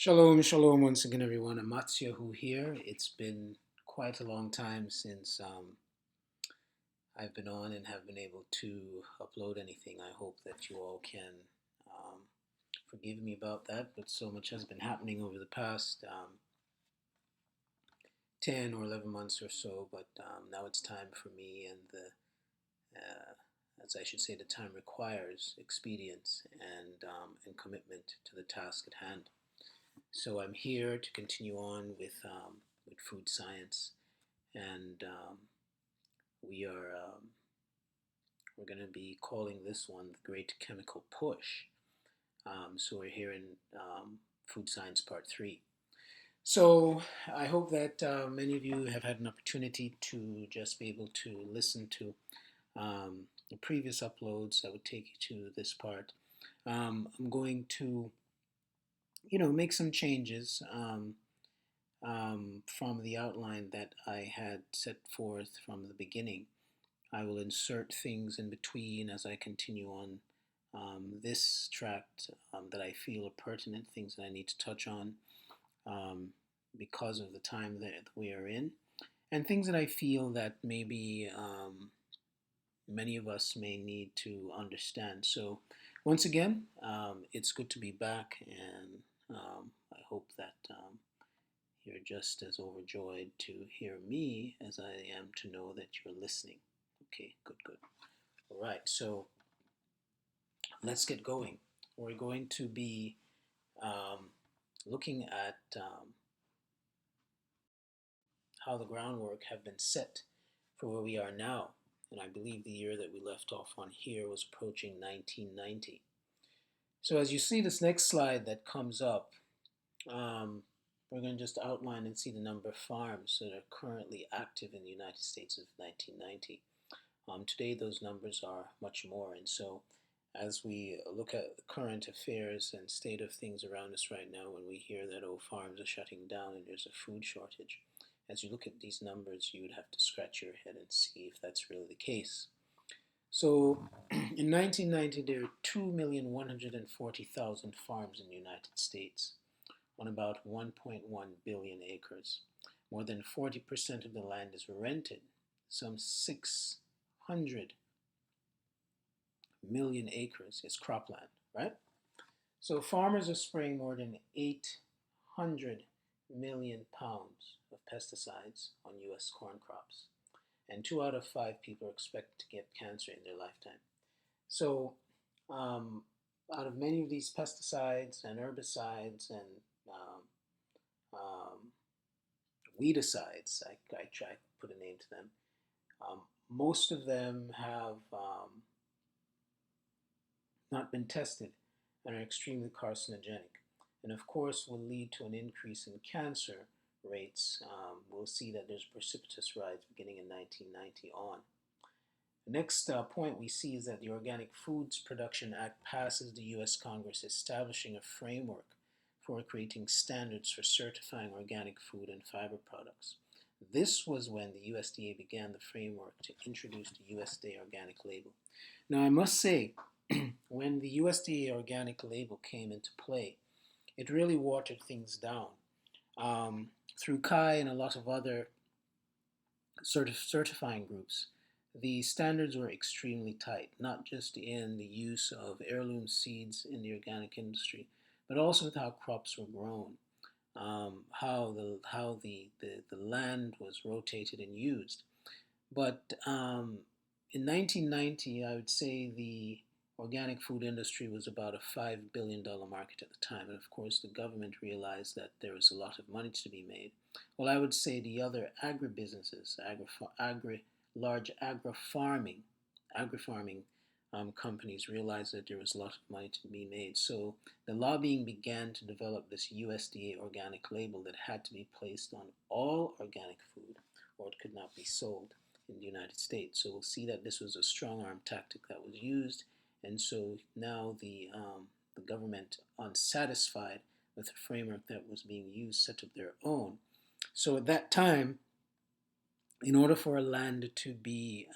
Shalom, shalom once again, everyone. Amatziyahu here. It's been quite a long time since I've been on and have been able to upload anything. I hope that you all can um, forgive me about that, but so much has been happening over the past 10 or 11 months or so. But now it's time for me, and as I should say, the time requires expedience and commitment to the task at hand. So I'm here to continue on with food science, and we are we're going to be calling this one the Great Chemical Push. So we're here in Food Science Part 3. So I hope that many of you have had an opportunity to just be able to listen to the previous uploads that would take you to this part. I'm going to, make some changes. From the outline that I had set forth from the beginning. I will insert things in between as I continue on this tract that I feel are pertinent, things that I need to touch on um, because of the time that we are in, and things that I feel that maybe many of us may need to understand. So, once again, it's good to be back, and I hope that you're just as overjoyed to hear me as I am to know that you're listening. Okay, good, good. All right, so let's get going. We're going to be um, looking at how the groundwork have been set for where we are now. And I believe the year that we left off on here was approaching 1990. So as you see this next slide that comes up, um, we're going to just outline and see the number of farms that are currently active in the United States of 1990. Today, those numbers are much more. And so, as we look at current affairs and state of things around us right now, when we hear that, oh, farms are shutting down and there's a food shortage, as you look at these numbers, you would have to scratch your head and see if that's really the case. So, in 1990, there were 2,140,000 farms in the United States on about 1.1 billion acres. More than 40% of the land is rented. Some 600 million acres is cropland, right? So farmers are spraying more than 800 million pounds of pesticides on US corn crops. And 2 out of 5 people are expected to get cancer in their lifetime. So, out of many of these pesticides and herbicides and um, um, weedicides, I try to put a name to them, most of them have not been tested and are extremely carcinogenic. And of course, will lead to an increase in cancer rates. We'll see that there's a precipitous rise beginning in 1990 on. The next point we see is that the Organic Foods Production Act passes the U.S. Congress, establishing a framework for creating standards for certifying organic food and fiber products. This was when the USDA began the framework to introduce the USDA organic label. Now, I must say, when the USDA organic label came into play, it really watered things down. Through CHI and a lot of other certifying groups, the standards were extremely tight, not just in the use of heirloom seeds in the organic industry, but also with how crops were grown, how the land was rotated and used. But in 1990, I would say the organic food industry was about a $5 billion market at the time. And of course, the government realized that there was a lot of money to be made. Well, I would say the other agribusinesses, large agri-farming companies realized that there was a lot of money to be made. So the lobbying began to develop this USDA organic label that had to be placed on all organic food or it could not be sold in the United States. So we'll see that this was a strong arm tactic that was used, and so now the government, unsatisfied with the framework that was being used, set up their own. So at that time, in order for a land to be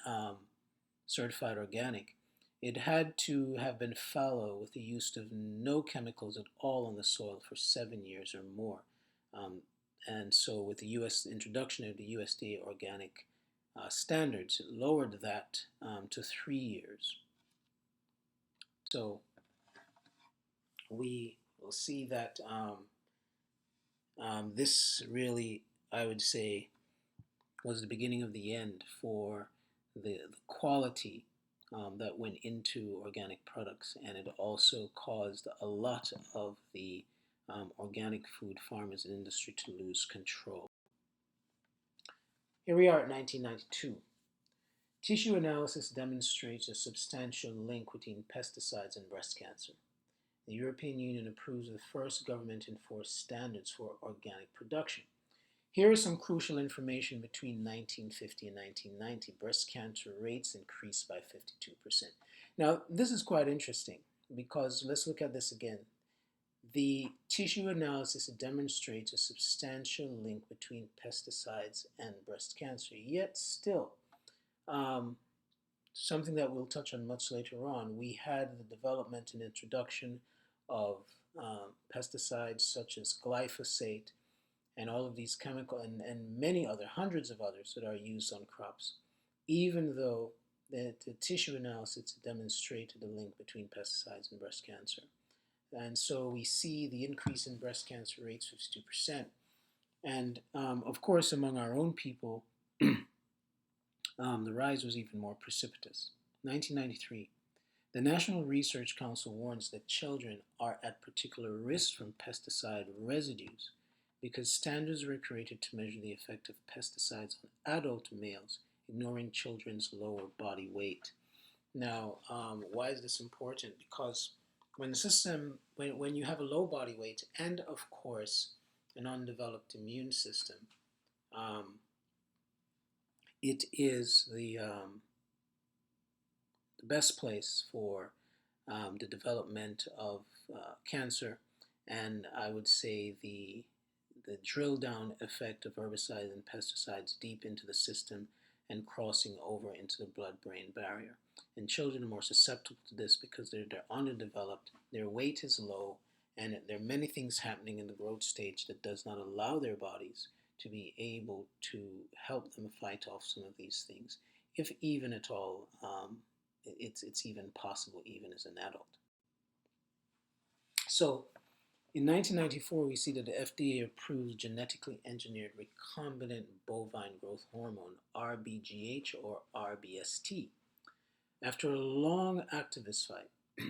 certified organic, It had to have been fallow with the use of no chemicals at all on the soil for 7 years or more. Um, and so, with the U.S. introduction of the USDA organic standards, it lowered that to 3 years. So, we will see that this really, I would say, was the beginning of the end for the quality that went into organic products, and it also caused a lot of the organic food farmers and industry to lose control. Here we are at 1992. Tissue analysis demonstrates a substantial link between pesticides and breast cancer. The European Union approves the first government-enforced standards for organic production. Here is some crucial information between 1950 and 1990. Breast cancer rates increased by 52%. Now, this is quite interesting because let's look at this again. The tissue analysis demonstrates a substantial link between pesticides and breast cancer, yet still, something that we'll touch on much later on, we had the development and introduction of pesticides such as glyphosate and all of these chemical and many other, hundreds of others that are used on crops, even though the tissue analysis demonstrated a link between pesticides and breast cancer. And so we see the increase in breast cancer rates, 52%. And of course, among our own people, the rise was even more precipitous. 1993, the National Research Council warns that children are at particular risk from pesticide residues because standards were created to measure the effect of pesticides on adult males, ignoring children's lower body weight. Now, why is this important? Because when you have a low body weight and, of course, an undeveloped immune system, it is the best place for the development of cancer, and I would say the drill down effect of herbicides and pesticides deep into the system and crossing over into the blood-brain barrier. And children are more susceptible to this because they're underdeveloped, their weight is low, and there are many things happening in the growth stage that does not allow their bodies to be able to help them fight off some of these things, if even at all it's even possible even as an adult. So in 1994, we see that the FDA approves genetically engineered recombinant bovine growth hormone, RBGH or RBST. After a long activist fight,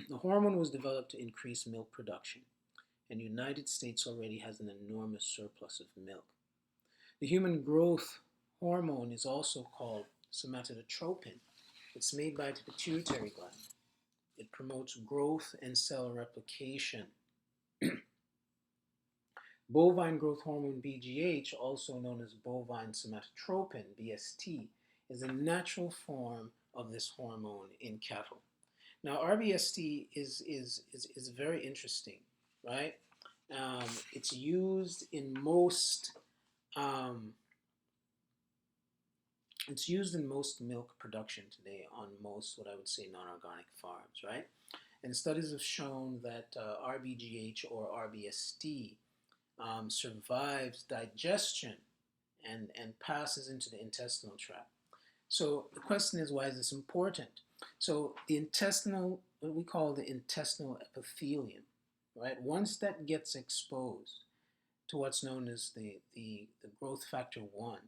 the hormone was developed to increase milk production, and the United States already has an enormous surplus of milk. The human growth hormone is also called somatotropin. It's made by the pituitary gland. It promotes growth and cell replication. Bovine growth hormone BGH, also known as bovine somatotropin BST, is a natural form of this hormone in cattle. Now, RBST is very interesting, right? It's used in most milk production today on most, what I would say, non-organic farms, right? And studies have shown that RBGH or RBST survives digestion and passes into the intestinal tract. So the question is, why is this important? So the intestinal, what we call the intestinal epithelium, right? Once that gets exposed to what's known as the growth factor 1,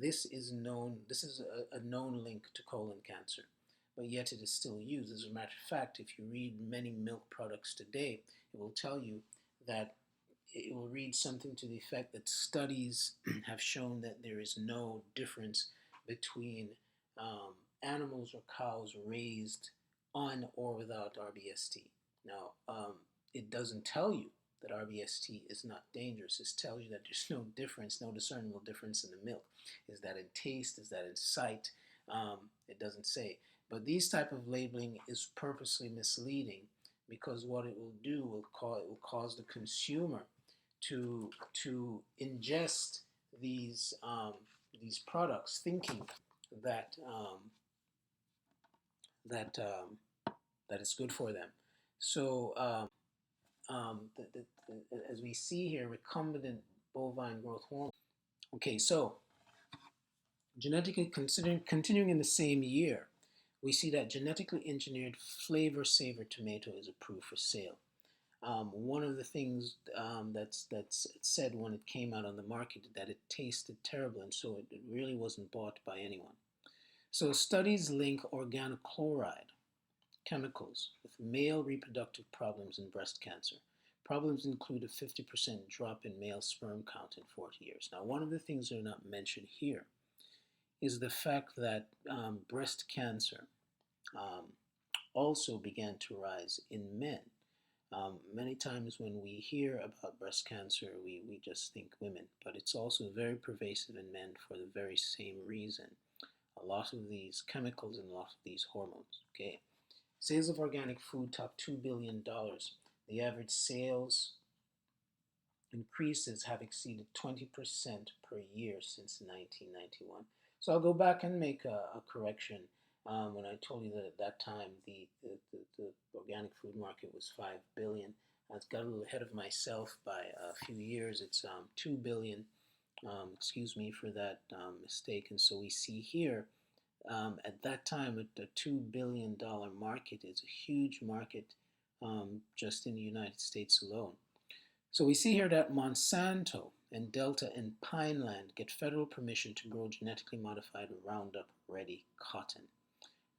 this is a known link to colon cancer, but yet it is still used. As a matter of fact, if you read many milk products today, it will tell you that it will read something to the effect that studies have shown that there is no difference between animals or cows raised on or without RBST. Now, it doesn't tell you that RBST is not dangerous. It tells you that there's no difference, no discernible difference in the milk. Is that in taste? Is that in sight? It doesn't say. But these type of labeling is purposely misleading because what it will do it will cause the consumer to ingest these products, thinking that that it's good for them. So as we see here, recombinant bovine growth hormone. Okay, so genetically considering continuing in the same year, we see that genetically engineered flavor saver tomato is approved for sale. One of the things that's said when it came out on the market that it tasted terrible, and so it really wasn't bought by anyone. So studies link organochloride chemicals with male reproductive problems and breast cancer. Problems include a 50% drop in male sperm count in 40 years. Now, one of the things that are not mentioned here is the fact that breast cancer um, also began to rise in men. Many times when we hear about breast cancer, we just think women, but it's also very pervasive in men for the very same reason. A lot of these chemicals and a lot of these hormones. Okay, sales of organic food top $2 billion. The average sales increases have exceeded 20% per year since 1991. So I'll go back and make a correction. When I told you that at that time the organic food market was 5 billion, I got a little ahead of myself by a few years. It's 2 billion. Excuse me for that mistake. And so we see here at that time, a $2 billion market is a huge market just in the United States alone. So we see here that Monsanto and Delta and Pineland get federal permission to grow genetically modified Roundup Ready cotton.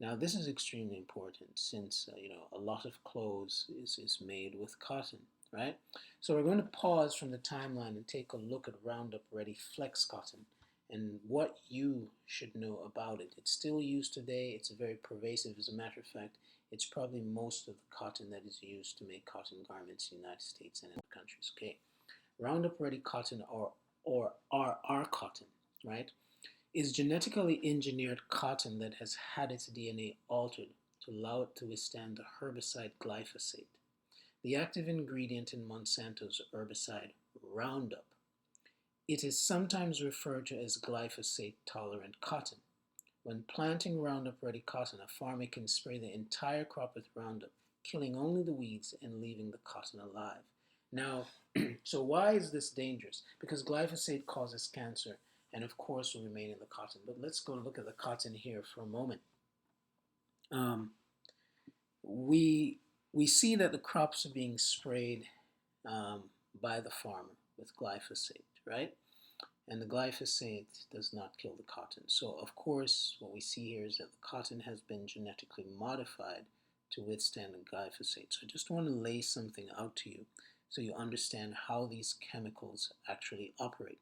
Now this is extremely important since a lot of clothes is made with cotton, right? So we're going to pause from the timeline and take a look at Roundup Ready Flex cotton and what you should know about it. It's still used today. It's very pervasive. As a matter of fact, it's probably most of the cotton that is used to make cotton garments in the United States and in other countries. Okay, Roundup Ready cotton or RR cotton, right, is genetically engineered cotton that has had its DNA altered to allow it to withstand the herbicide glyphosate, the active ingredient in Monsanto's herbicide Roundup. It is sometimes referred to as glyphosate-tolerant cotton. When planting Roundup Ready cotton, a farmer can spray the entire crop with Roundup, killing only the weeds and leaving the cotton alive. Now, so why is this dangerous? Because glyphosate causes cancer and of course will remain in the cotton. But let's go look at the cotton here for a moment. We see that the crops are being sprayed by the farmer with glyphosate, right? And the glyphosate does not kill the cotton. So of course, what we see here is that the cotton has been genetically modified to withstand the glyphosate. So I just want to lay something out to you so you understand how these chemicals actually operate.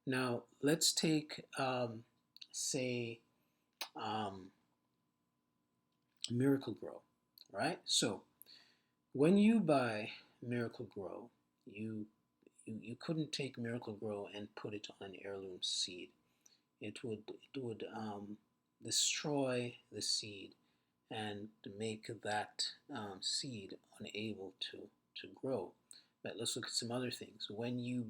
Now, let's take, say, Miracle-Gro, right? So when you buy Miracle-Gro, you couldn't take Miracle-Gro and put it on an heirloom seed. It would destroy the seed and make that seed unable to grow. But let's look at some other things. When you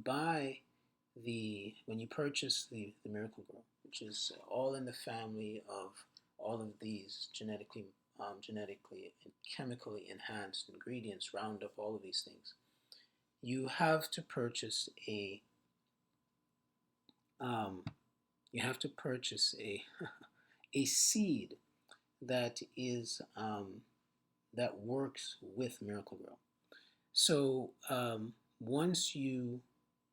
purchase the Miracle-Gro, which is all in the family of all of these genetically and chemically enhanced ingredients, Roundup, all of these things, you have to purchase a a seed that is that works with Miracle-Gro. So once you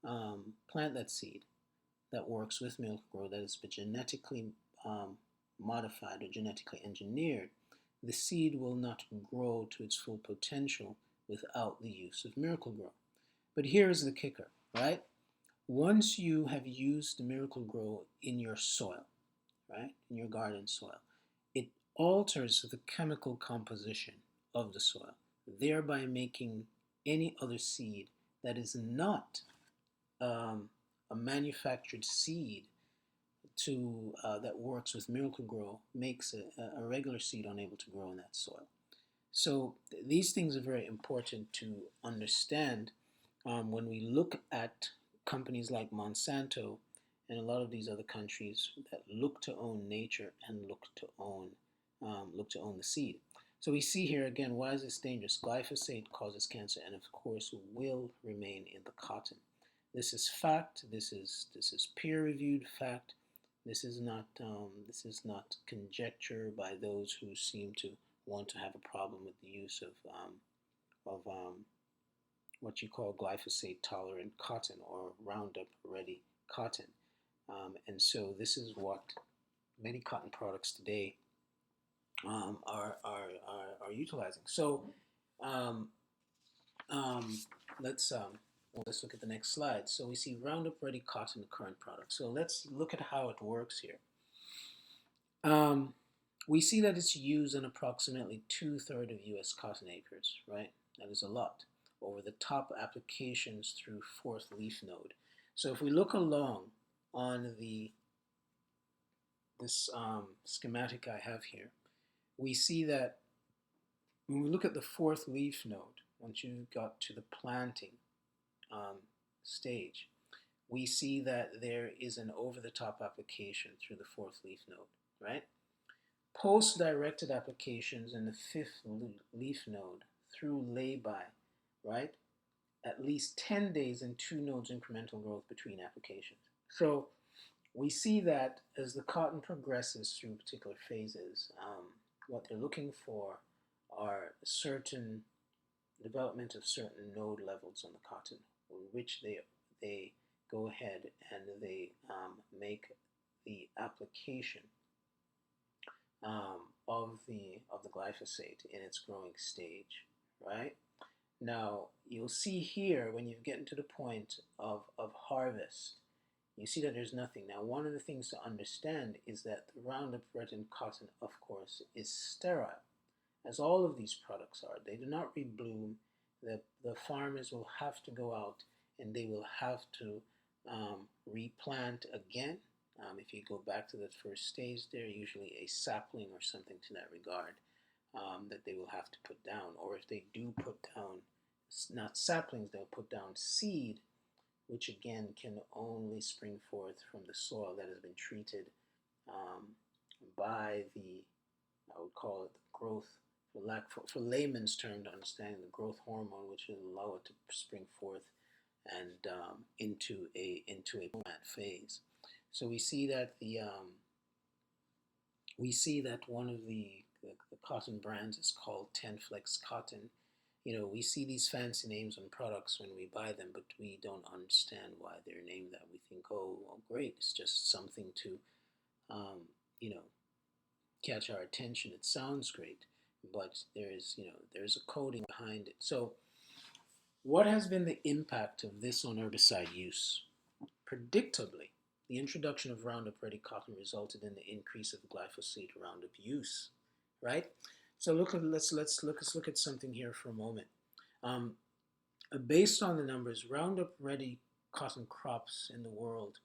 plant that seed that works with Miracle-Gro, that has been genetically modified or genetically engineered, the seed will not grow to its full potential without the use of Miracle-Gro. But here's the kicker, right? Once you have used the Miracle-Gro in your soil, right, in your garden soil, it alters the chemical composition of the soil, thereby making any other seed that is not a manufactured seed that works with Miracle-Gro makes a regular seed unable to grow in that soil. So these things are very important to understand when we look at companies like Monsanto and a lot of these other countries that look to own nature and look to own the seed. So we see here again, why is this dangerous? Glyphosate causes cancer and of course will remain in the cotton. This is fact. This is peer-reviewed fact. This is not conjecture by those who seem to want to have a problem with the use of what you call glyphosate tolerant cotton or Roundup Ready cotton. And so this is what many cotton products today are utilizing. So um, um, let's let's look at the next slide. So we see Roundup Ready cotton current product. So let's look at how it works here. We see that it's used in approximately 2/3 of U.S. cotton acres, right? That is a lot. Over the top applications through fourth leaf node. So if we look along on this schematic I have here, we see that when we look at the fourth leaf node, once you got to the planting stage, we see that there is an over-the-top application through the fourth leaf node, right? Post-directed applications in the fifth leaf node through lay-by, right? At least 10 days in 2 nodes incremental growth between applications. So we see that as the cotton progresses through particular phases, what they're looking for are certain development of certain node levels on the cotton, in which they go ahead and they make the application of the glyphosate in its growing stage, right? Now you'll see here when you get into the point of harvest, you see that there's nothing. Now one of the things to understand is that the Roundup Ready cotton, of course, is sterile, as all of these products are. They do not rebloom. The farmers will have to go out and they will have to replant again. If you go back to that first stage, they're usually a sapling or something to that regard that they will have to put down. Or if they do put down, not saplings, they'll put down seed, which again can only spring forth from the soil that has been treated by the, I would call it the growth, for layman's term to understanding, the growth hormone, which will allow it to spring forth and into a plant phase. So we see that one of the cotton brands is called Tenflex Cotton. You know, we see these fancy names on products when we buy them, but we don't understand why they're named that. We think, oh, well, great, it's just something to, you know, catch our attention. It sounds great, but there's a coding behind it. So what has been the impact of this on herbicide use? Predictably, the introduction of Roundup Ready cotton resulted in the increase of glyphosate Roundup use, right? So let's look at something here for a moment. Based on the numbers, Roundup Ready cotton crops in the world,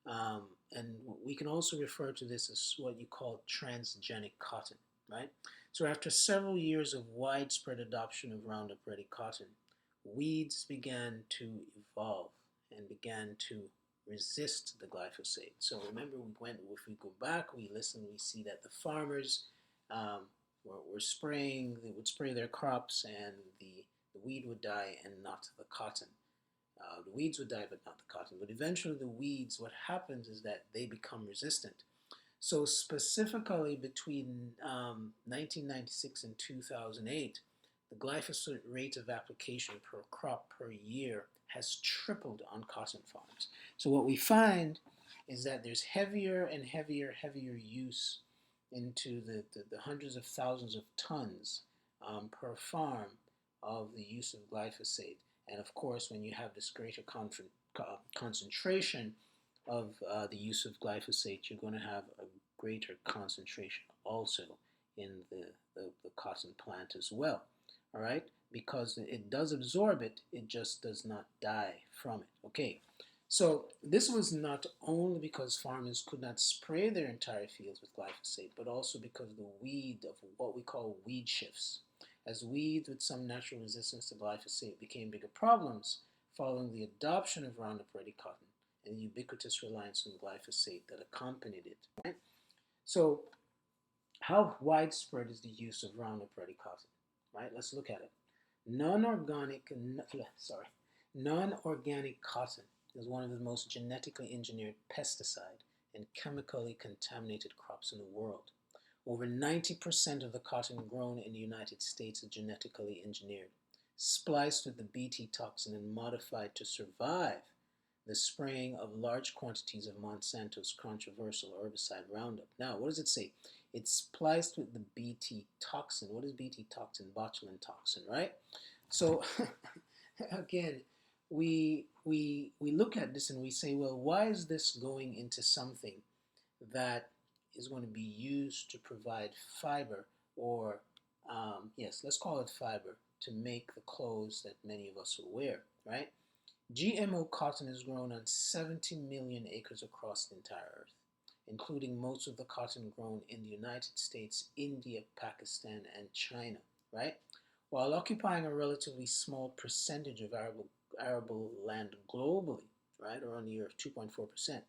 and we can also refer to this as what you call transgenic cotton, right? So after several years of widespread adoption of Roundup Ready cotton, weeds began to evolve and began to resist the glyphosate. So remember, if we go back, we listen, we see that the farmers were spraying, they would spray their crops and the weed would die and not the cotton. The weeds would die but not the cotton. But eventually the weeds, what happens is that they become resistant. So specifically between 1996 and 2008, the glyphosate rate of application per crop per year has tripled on cotton farms. So what we find is that there's heavier and heavier use into the hundreds of thousands of tons per farm of the use of glyphosate. And of course, when you have this greater concentration of the use of glyphosate, you're going to have a greater concentration also in the cotton plant as well. All right, because it does absorb it, it just does not die from it. Okay, so this was not only because farmers could not spray their entire fields with glyphosate, but also because the weed of what we call weed shifts. As weeds with some natural resistance to glyphosate became bigger problems following the adoption of Roundup Ready cotton and the ubiquitous reliance on glyphosate that accompanied it. Right? So How widespread is the use of Roundup Ready cotton? Right? Let's look at it. Non-organic, sorry, non-organic cotton is one of the most genetically engineered pesticide and chemically contaminated crops in the world. Over 90% of the cotton grown in the United States is genetically engineered, spliced with the Bt toxin and modified to survive the spraying of large quantities of Monsanto's controversial herbicide Roundup. Now, what does it say? It's spliced with the Bt toxin. What is Bt toxin? Botulinum toxin, right? So again, we look at this and we say, well, why is this going into something that is going to be used to provide fiber, or yes, let's call it fiber, to make the clothes that many of us will wear, right? GMO cotton is grown on 70 million acres across the entire earth, including most of the cotton grown in the United States, India, Pakistan, and China, right? While occupying a relatively small percentage of arable land globally, right, around the year of 2.4%,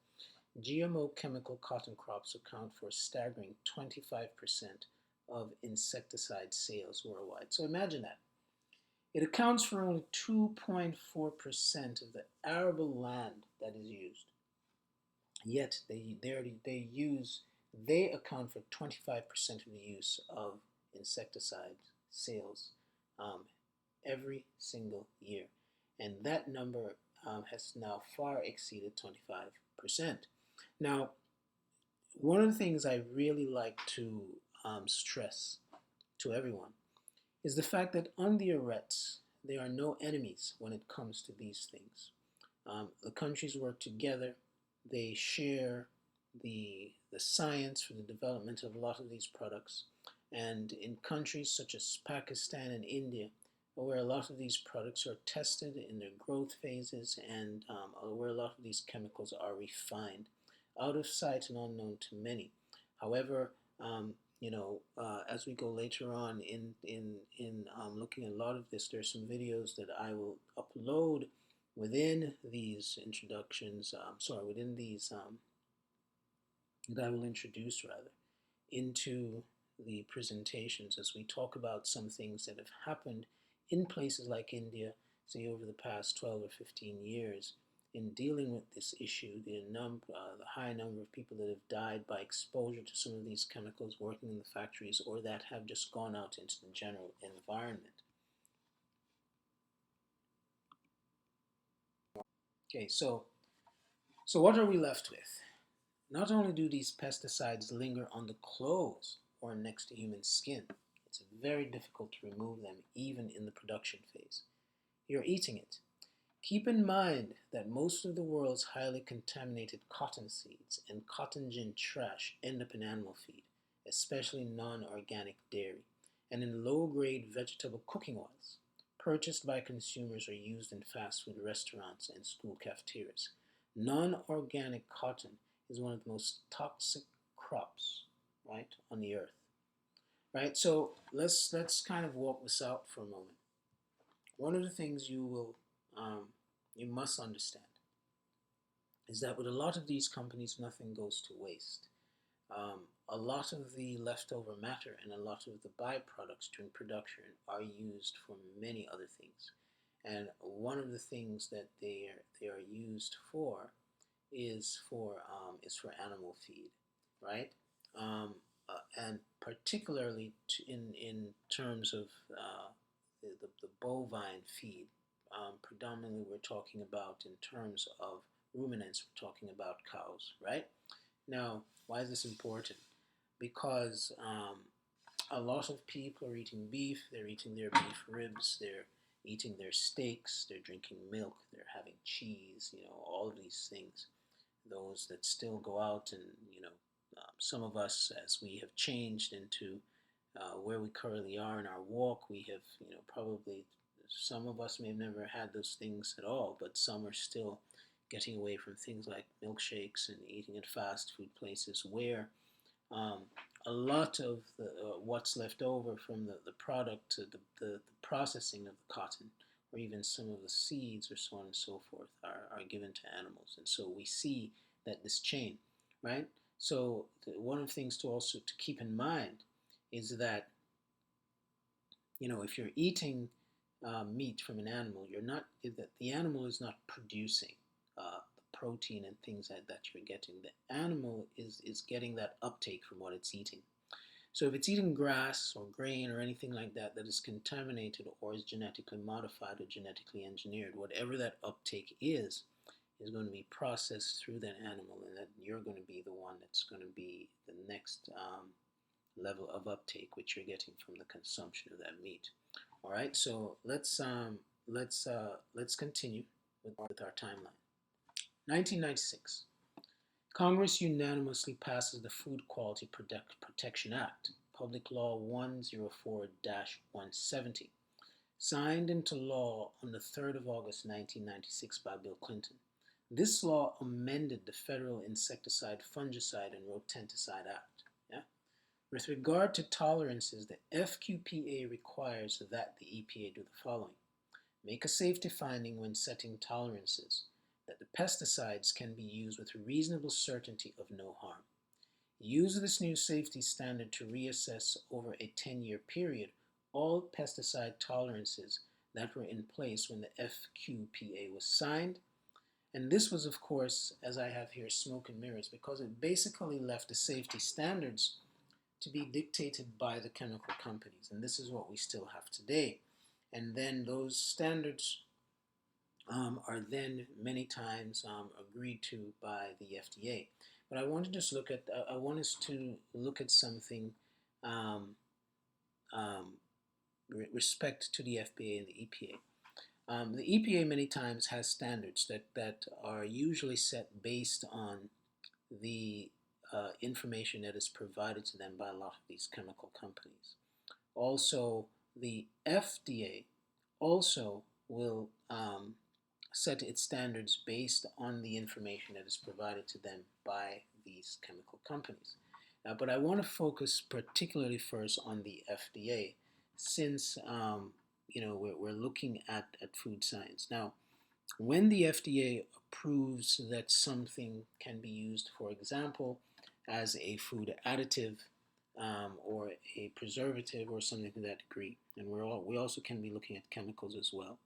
GMO chemical cotton crops account for a staggering 25% of insecticide sales worldwide. So imagine that. It accounts for only 2.4% of the arable land that is used. Yet they account for 25% of the use of insecticide sales um, every single year. And that number has now far exceeded 25%. Now, one of the things I really like to stress to everyone is the fact that on the arrests, there are no enemies when it comes to these things. The countries work together. They share the science for the development of a lot of these products. And in countries such as Pakistan and India, where a lot of these products are tested in their growth phases, and where a lot of these chemicals are refined, out of sight and unknown to many. However, as we go later on in looking at a lot of this, there's some videos that I will upload within these introductions. Within these that I will introduce rather into the presentations as we talk about some things that have happened in places like India, say over the past 12 or 15 years, in dealing with this issue, the high number of people that have died by exposure to some of these chemicals working in the factories, or that have just gone out into the general environment. Okay, so what are we left with? Not only do these pesticides linger on the clothes or next to human skin, it's very difficult to remove them even in the production phase. You're eating it. Keep in mind that most of the world's highly contaminated cotton seeds and cotton gin trash end up in animal feed, especially non-organic dairy, and in low-grade vegetable cooking oils, purchased by consumers or used in fast food restaurants and school cafeterias. Non-organic cotton is one of the most toxic crops, right, on the earth. Right? So let's kind of walk this out for a moment. One of the things you must understand is that with a lot of these companies, nothing goes to waste. A lot of the leftover matter and a lot of the byproducts during production are used for many other things. And one of the things that they are used for is for animal feed, right? And particularly in terms of the bovine feed. Predominantly, we're talking about in terms of ruminants. We're talking about cows, right? Now, why is this important? Because a lot of people are eating beef. They're eating their beef ribs. They're eating their steaks. They're drinking milk. They're having cheese. All of these things. Those that still go out and some of us, as we have changed into where we currently are in our walk, we have probably some of us may have never had those things at all, but some are still getting away from things like milkshakes and eating at fast food places where um, a lot of what's left over from the product, the processing of the cotton, or even some of the seeds or so on and so forth are given to animals. And so we see that this chain, right? So one of the things to also to keep in mind is that, if you're eating meat from an animal, you're not that the animal is not producing the protein and things that you're getting. The animal is getting that uptake from what it's eating. So if it's eating grass or grain or anything like that that is contaminated or is genetically modified or genetically engineered, whatever that uptake is going to be processed through that animal, and that you're going to be the one that's going to be the next level of uptake, which you're getting from the consumption of that meat. All right, so let's continue with our timeline. 1996. Congress unanimously passes the Food Quality Protection Act, Public Law 104-170, signed into law on the 3rd of August 1996 by Bill Clinton. This law amended the Federal Insecticide, Fungicide, and Rodenticide Act. Yeah? With regard to tolerances, the FQPA requires that the EPA do the following. Make a safety finding when setting tolerances that the pesticides can be used with reasonable certainty of no harm. Use this new safety standard to reassess over a 10-year period all pesticide tolerances that were in place when the FQPA was signed. And this was, of course, as I have here, smoke and mirrors, because it basically left the safety standards to be dictated by the chemical companies. And this is what we still have today. And then those standards are then many times agreed to by the FDA. But I want to just look at, I want us to look at something respect to the FDA and the EPA. The EPA many times has standards that are usually set based on the information that is provided to them by a lot of these chemical companies. Also, the FDA also will set its standards based on the information that is provided to them by these chemical companies. But I want to focus particularly first on the FDA, since we're looking at food science. Now, when the FDA approves that something can be used, for example, as a food additive or a preservative or something to that degree, and we also can be looking at chemicals as well,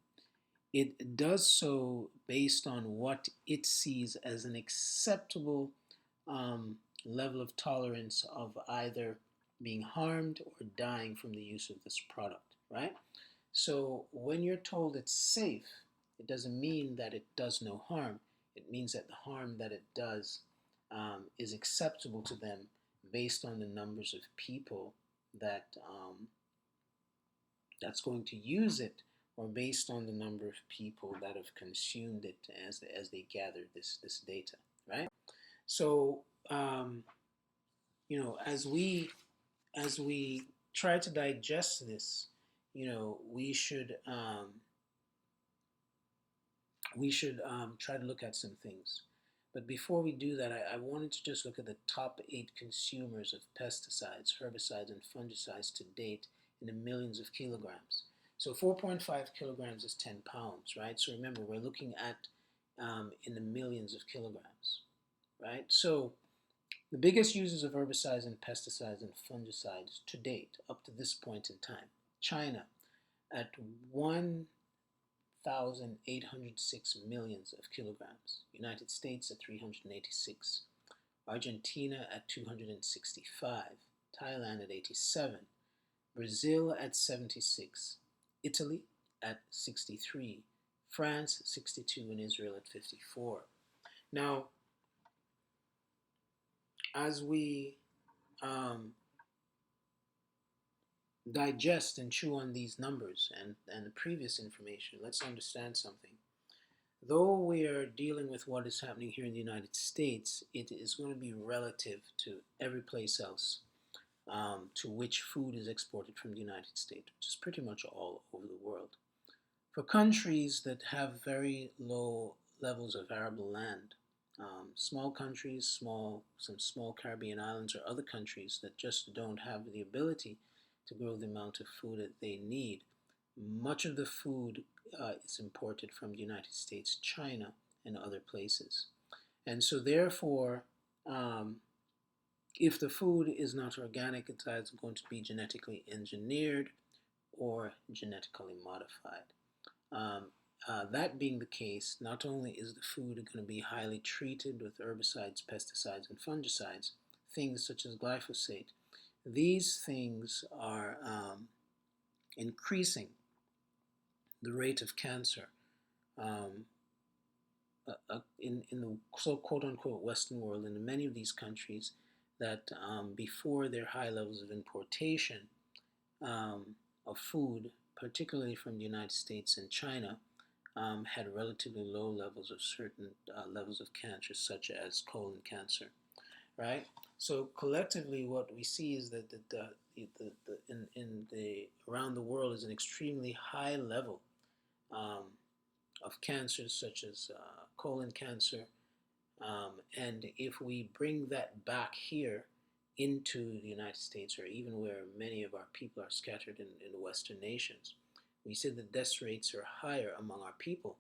it does so based on what it sees as an acceptable level of tolerance of either being harmed or dying from the use of this product, right? So when you're told it's safe, it doesn't mean that it does no harm. It means that the harm that it does is acceptable to them based on the numbers of people that's going to use it, or based on the number of people that have consumed it as they gather this data, right? So as we try to digest this, we should try to look at some things. But before we do that, I wanted to just look at the top 8 consumers of pesticides, herbicides, and fungicides to date in the millions of kilograms. So 4.5 kilograms is 10 pounds, right? So remember, we're looking at in the millions of kilograms, right? So the biggest users of herbicides and pesticides and fungicides to date, up to this point in time, China at 1,806 millions of kilograms, United States at 386, Argentina at 265, Thailand at 87, Brazil at 76, Italy at 63, France 62, and Israel at 54. Now, as we digest and chew on these numbers and the previous information, let's understand something. Though we are dealing with what is happening here in the United States, it is going to be relative to every place else to which food is exported from the United States, which is pretty much all over the world. For countries that have very low levels of arable land, small countries, some small Caribbean islands, or other countries that just don't have the ability to grow the amount of food that they need, much of the food is imported from the United States, China, and other places. And so therefore, If the food is not organic, it's either going to be genetically engineered or genetically modified. Um, that being the case, not only is the food going to be highly treated with herbicides, pesticides, and fungicides, things such as glyphosate, these things are increasing the rate of cancer um, in the so quote unquote Western world, and in many of these countries that before their high levels of importation um, of food, particularly from the United States and China, had relatively low levels of certain levels of cancer, such as colon cancer, right? So collectively, what we see is that in the around the world is an extremely high level um, of cancers, such as colon cancer, and if we bring that back here into the United States, or even where many of our people are scattered in the Western nations, we see the death rates are higher among our people.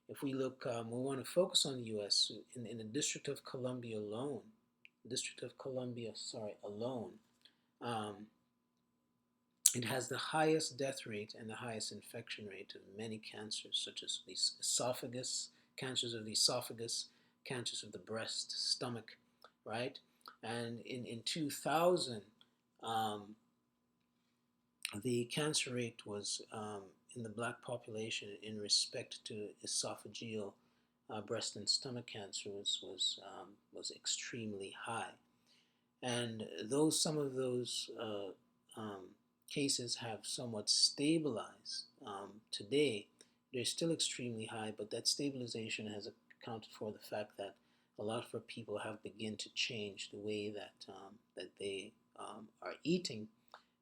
If we look, we want to focus on the U.S. In the District of Columbia alone, alone, um, it has the highest death rate and the highest infection rate of many cancers, such as the esophagus, cancers of the esophagus, cancers of the breast, stomach, right? And in 2000, um, the cancer rate was in the black population in respect to esophageal breast and stomach cancer was extremely high. And though some of those cases have somewhat stabilized today, they're still extremely high, but that stabilization has accounted for the fact that a lot of our people have begun to change the way that they are eating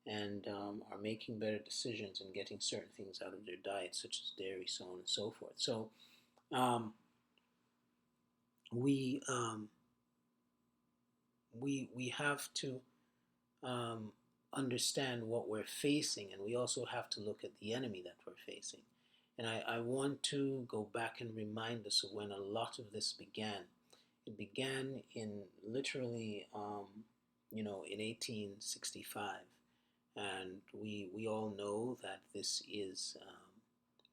and are making better decisions and getting certain things out of their diet, such as dairy, so on and so forth. So um, we um, we have to um, understand what we're facing, and we also have to look at the enemy that we're facing. And I want to go back and remind us of when a lot of this began. It began in literally, in 1865, and we all know that this is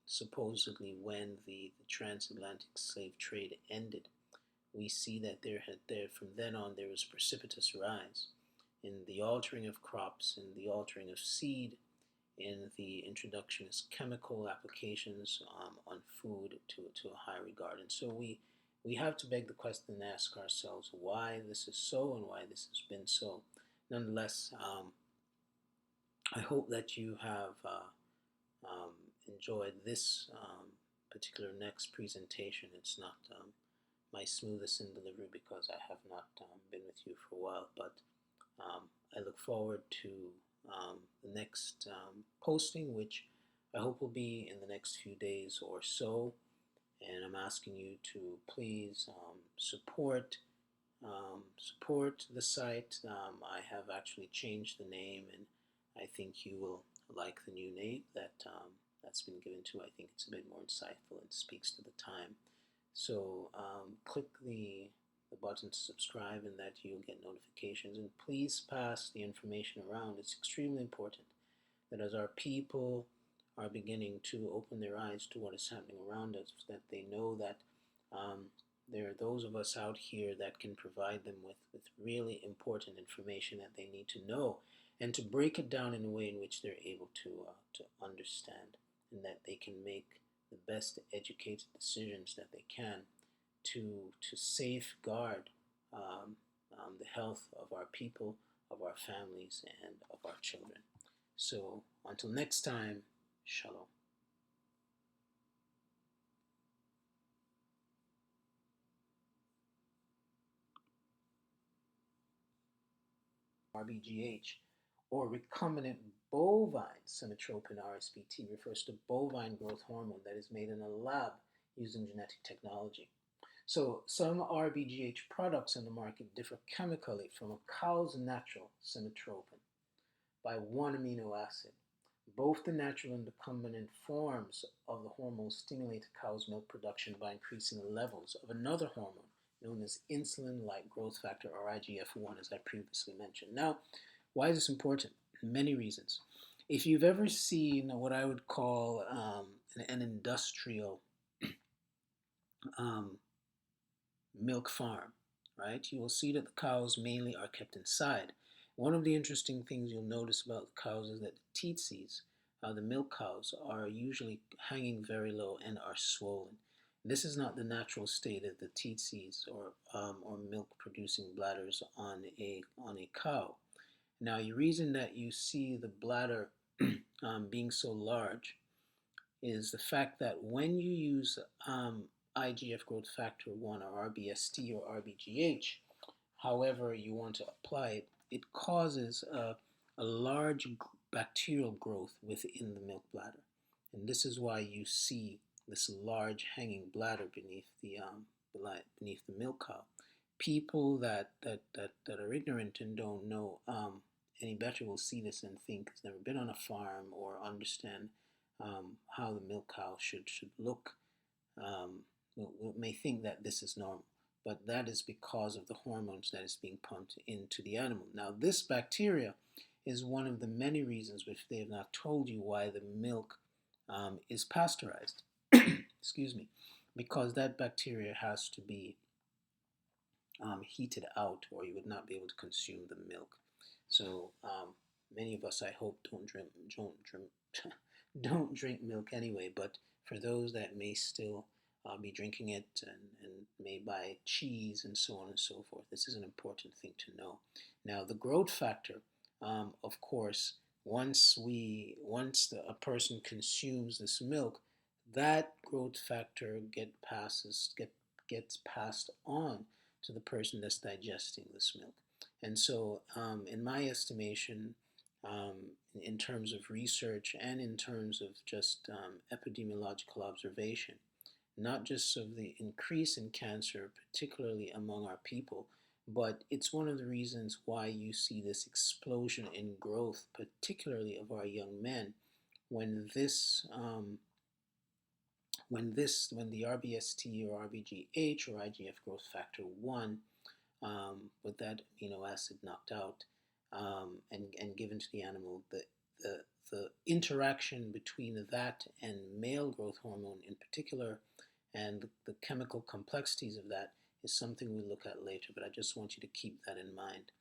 supposedly when the transatlantic slave trade ended. We see that from then on there was precipitous rise in the altering of crops, in the altering of seed, in the introduction of chemical applications on food to a high regard. And so we have to beg the question and ask ourselves why this is so and why this has been so. Nonetheless, I hope that you have enjoyed this particular next presentation. It's not my smoothest in delivery because I have not been with you for a while, but I look forward to the next posting, which I hope will be in the next few days or so. And I'm asking you to please support the site. I have actually changed the name, and I think you will like the new name that's been given to. I think it's a bit more insightful and speaks to the time. So click the button to subscribe, and that you'll get notifications. And please pass the information around. It's extremely important that as our people are beginning to open their eyes to what is happening around us, that they know that there are those of us out here that can provide them with really important information that they need to know, and to break it down in a way in which they're able to understand, and that they can make the best educated decisions that they can to safeguard the health of our people, of our families, and of our children. So until next time, shalom. RBGH, or recombinant bovine somatropin RSBT, refers to bovine growth hormone that is made in a lab using genetic technology. So some RBGH products on the market differ chemically from a cow's natural somatropin by one amino acid. Both the natural and recombinant forms of the hormone stimulate the cow's milk production by increasing the levels of another hormone known as insulin-like growth factor, or IGF-1, as I previously mentioned. Now, why is this important? Many reasons. If you've ever seen what I would call an industrial um, milk farm, right? You will see that the cows mainly are kept inside. One of the interesting things you'll notice about the cows is that the tsetse, the milk cows, are usually hanging very low and are swollen. This is not the natural state of the tsetse or milk producing bladders on a cow. Now, the reason that you see the bladder being so large is the fact that when you use IGF growth factor 1 or RBST or RBGH, however you want to apply it, it causes a large bacterial growth within the milk bladder. And this is why you see this large hanging bladder beneath the milk cow. People that are ignorant and don't know any better will see this and think it's never been on a farm or understand how the milk cow should look. May think that this is normal, but that is because of the hormones that is being pumped into the animal. Now, this bacteria is one of the many reasons which they have not told you why the milk is pasteurized. Excuse me, because that bacteria has to be heated out, or you would not be able to consume the milk. So many of us, I hope, don't drink milk anyway. But for those that may still be drinking it and may buy cheese and so on and so forth, this is an important thing to know. Now, the growth factor, of course, once a person consumes this milk, that growth factor gets passed on to the person that's digesting this milk. And so, in my estimation, in terms of research and in terms of just epidemiological observation, not just of the increase in cancer, particularly among our people, but it's one of the reasons why you see this explosion in growth, particularly of our young men, when when the RBST or RBGH or IGF growth factor 1 with that amino acid knocked out and given to the animal, the interaction between that and male growth hormone in particular and the chemical complexities of that is something we look at later, but I just want you to keep that in mind.